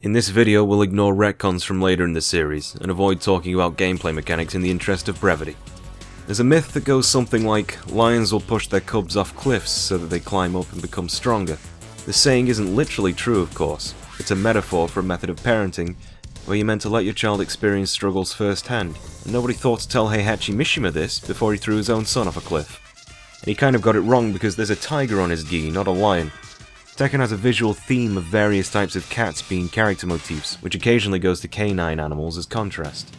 In this video, we'll ignore retcons from later in the series, and avoid talking about gameplay mechanics in the interest of brevity. There's a myth that goes something like, lions will push their cubs off cliffs so that they climb up and become stronger. The saying isn't literally true, of course. It's a metaphor for a method of parenting, where you're meant to let your child experience struggles firsthand, and nobody thought to tell Heihachi Mishima this before he threw his own son off a cliff. And he kind of got it wrong because there's a tiger on his gi, not a lion. Tekken has a visual theme of various types of cats being character motifs, which occasionally goes to canine animals as contrast.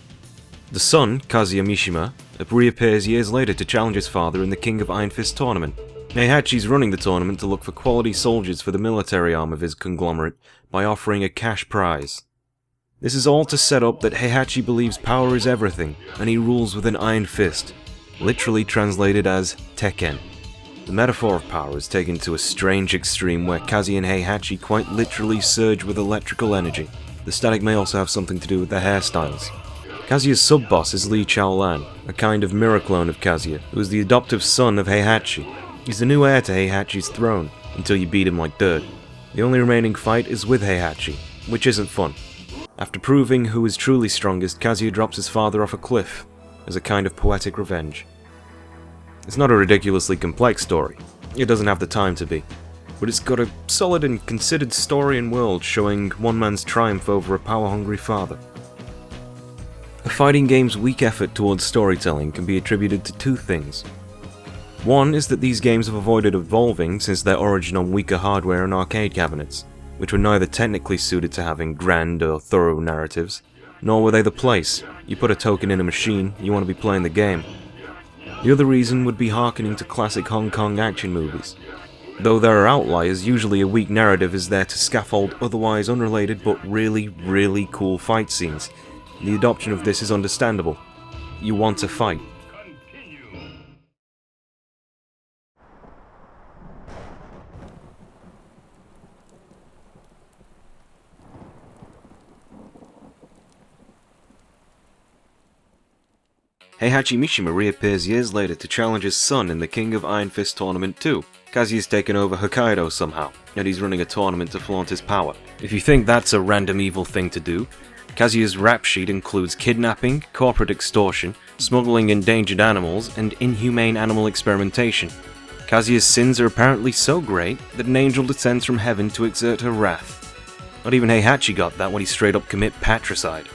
The son, Kazuya Mishima, reappears years later to challenge his father in the King of Iron Fist tournament. Heihachi's running the tournament to look for quality soldiers for the military arm of his conglomerate by offering a cash prize. This is all to set up that Heihachi believes power is everything, and he rules with an iron fist, literally translated as Tekken. The metaphor of power is taken to a strange extreme where Kazuya and Heihachi quite literally surge with electrical energy. The static may also have something to do with their hairstyles. Kazuya's sub-boss is Lee Chaolan, a kind of mirror clone of Kazuya, who is the adoptive son of Heihachi. He's the new heir to Heihachi's throne, until you beat him like dirt. The only remaining fight is with Heihachi, which isn't fun. After proving who is truly strongest, Kazuya drops his father off a cliff, as a kind of poetic revenge. It's not a ridiculously complex story, it doesn't have the time to be, but it's got a solid and considered story and world showing one man's triumph over a power-hungry father. A fighting game's weak effort towards storytelling can be attributed to two things. One is that these games have avoided evolving since their origin on weaker hardware and arcade cabinets, which were neither technically suited to having grand or thorough narratives, nor were they the place. You put a token in a machine, you want to be playing the game. The other reason would be hearkening to classic Hong Kong action movies. Though there are outliers, usually a weak narrative is there to scaffold otherwise unrelated but really cool fight scenes. The adoption of this is understandable. You want to fight. Heihachi Mishima reappears years later to challenge his son in the King of Iron Fist tournament too. Kazuya's taken over Hokkaido somehow, and he's running a tournament to flaunt his power. If you think that's a random evil thing to do, Kazuya's rap sheet includes kidnapping, corporate extortion, smuggling endangered animals, and inhumane animal experimentation. Kazuya's sins are apparently so great that an angel descends from heaven to exert her wrath. Not even Heihachi got that when he straight up commit patricide.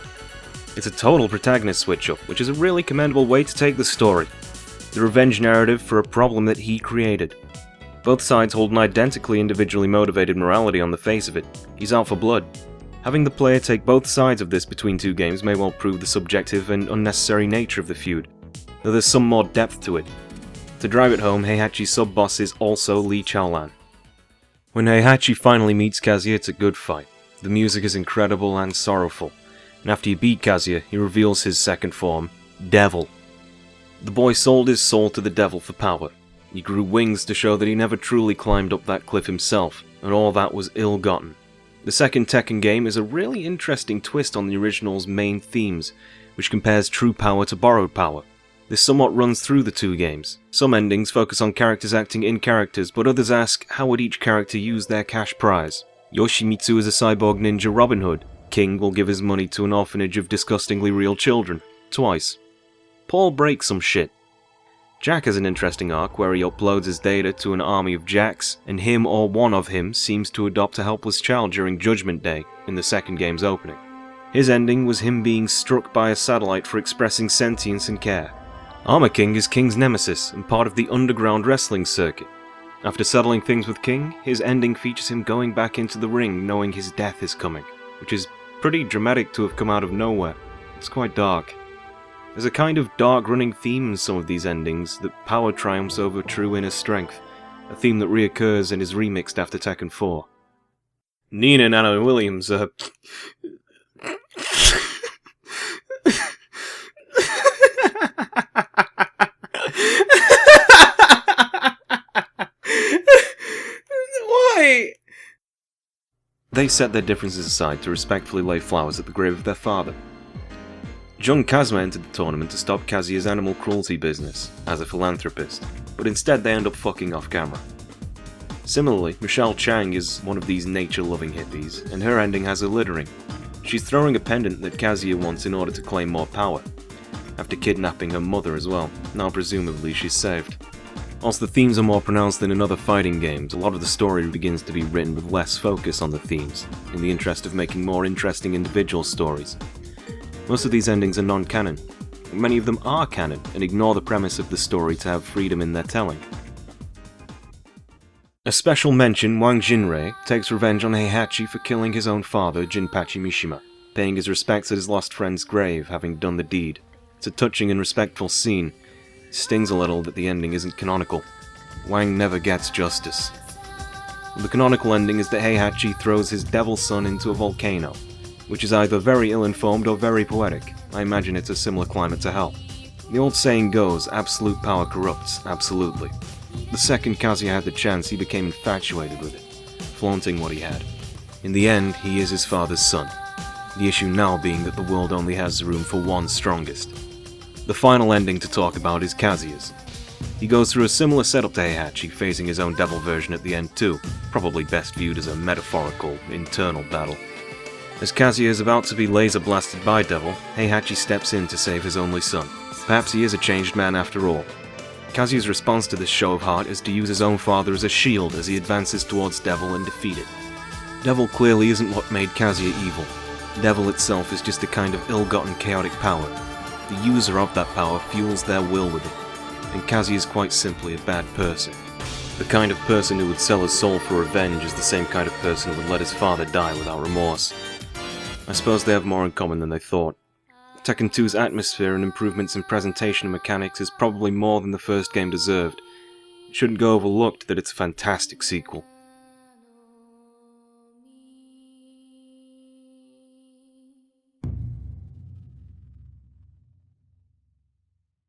It's a total protagonist switch-up, which is a really commendable way to take the story. The revenge narrative for a problem that he created. Both sides hold an identically individually motivated morality on the face of it. He's out for blood. Having the player take both sides of this between two games may well prove the subjective and unnecessary nature of the feud, though there's some more depth to it. To drive it home, Heihachi's sub-boss is also Lee Chaolan. When Heihachi finally meets Kazuya, it's a good fight. The music is incredible and sorrowful. And after you beat Kazuya, he reveals his second form, Devil. The boy sold his soul to the devil for power. He grew wings to show that he never truly climbed up that cliff himself, and all that was ill-gotten. The second Tekken game is a really interesting twist on the original's main themes, which compares true power to borrowed power. This somewhat runs through the two games. Some endings focus on characters acting in characters, but others ask how would each character use their cash prize. Yoshimitsu is a cyborg ninja Robin Hood. King will give his money to an orphanage of disgustingly real children. Twice. Paul breaks some shit. Jack has an interesting arc where he uploads his data to an army of Jacks, and him or one of him seems to adopt a helpless child during Judgment Day, in the second game's opening. His ending was him being struck by a satellite for expressing sentience and care. Armor King is King's nemesis, and part of the underground wrestling circuit. After settling things with King, his ending features him going back into the ring knowing his death is coming, which is pretty dramatic to have come out of nowhere. It's quite dark. There's a kind of dark running theme in some of these endings, that power triumphs over true inner strength, a theme that reoccurs and is remixed after Tekken 4. Nina and Anna Williams are... Why? They set their differences aside to respectfully lay flowers at the grave of their father. Jun Kazuma entered the tournament to stop Kazuya's animal cruelty business, as a philanthropist, but instead they end up fucking off camera. Similarly, Michelle Chang is one of these nature-loving hippies, and her ending has her littering. She's throwing a pendant that Kazuya wants in order to claim more power, after kidnapping her mother as well. Now presumably she's saved. Whilst the themes are more pronounced than in other fighting games, a lot of the story begins to be written with less focus on the themes, in the interest of making more interesting individual stories. Most of these endings are non-canon. Many of them are canon, and ignore the premise of the story to have freedom in their telling. A special mention, Wang Jinrei takes revenge on Heihachi for killing his own father, Jinpachi Mishima, paying his respects at his lost friend's grave, having done the deed. It's a touching and respectful scene. It stings a little that the ending isn't canonical. Wang never gets justice. The canonical ending is that Heihachi throws his devil son into a volcano, which is either very ill-informed or very poetic. I imagine it's a similar climate to hell. The old saying goes, absolute power corrupts, absolutely. The second Kazuya had the chance, he became infatuated with it, flaunting what he had. In the end, he is his father's son. The issue now being that the world only has room for one strongest. The final ending to talk about is Kazuya's. He goes through a similar setup to Heihachi, facing his own devil version at the end too, probably best viewed as a metaphorical, internal battle. As Kazuya is about to be laser blasted by Devil, Heihachi steps in to save his only son. Perhaps he is a changed man after all. Kazuya's response to this show of heart is to use his own father as a shield as he advances towards Devil and defeat it. Devil clearly isn't what made Kazuya evil. Devil itself is just a kind of ill-gotten chaotic power. The user of that power fuels their will with it, and Kazuya is quite simply a bad person. The kind of person who would sell his soul for revenge is the same kind of person who would let his father die without remorse. I suppose they have more in common than they thought. Tekken 2's atmosphere and improvements in presentation and mechanics is probably more than the first game deserved. It shouldn't go overlooked that it's a fantastic sequel.